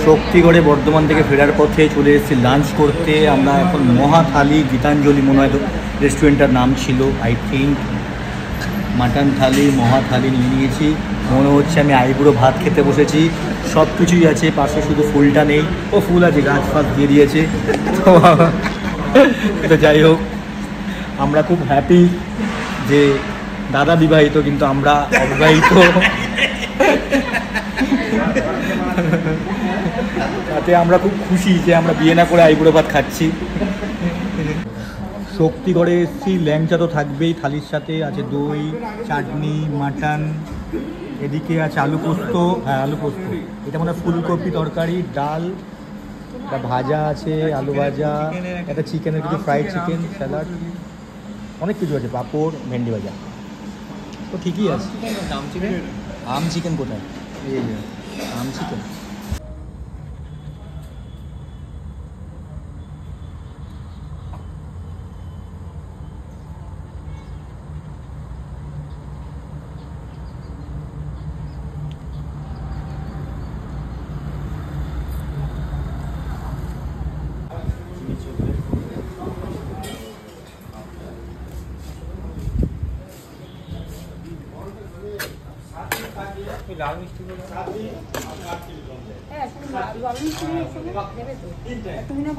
শক্তিগড়ে বর্ধমান থেকে ফেরার পথে চলে এসেছি লাঞ্চ করতে। আমরা এখন মহাথালি গীতাঞ্জলি মনে হয় রেস্টুরেন্টটার নাম ছিল, আই থিঙ্ক মাটন থালি মহাথালি নিয়ে নিয়েছি। মনে হচ্ছে আমি আইবুড়ো ভাত খেতে বসেছি। সব কিছুই আছে, পাশে শুধু ফুলটা নেই। ও ফুল আছে, গাছ ফাছ দিয়ে দিয়েছে। তো যাই হোক, আমরা খুব হ্যাপি যে দাদা বিবাহিত কিন্তু আমরা অবিবাহিত। তাতে আমরা খুব খুশি যে আমরা বিয়ে না করে আইবুড়ো ভাত খাচ্ছি। শক্তিগড়ে এসেছি, ল্যাংচা তো থাকবেই, থালির সাথে আছে দই, চাটনি, মাটন, এদিকে আছে আলু পোস্ত। হ্যাঁ আলু পোস্ত, এটা মানে ফুলকপি তরকারি, ডাল, একটা ভাজা আছে, আলু ভাজা, একটা চিকেনের কিছু ফ্রাইড চিকেন, স্যালাড, অনেক কিছু আছে, পাঁপড়, ভেন্ডি ভাজা। তো ঠিকই আছে। আম চিকেন কোথায়? এই যে আম চিকেন। লাল মিষ্টি তুমি না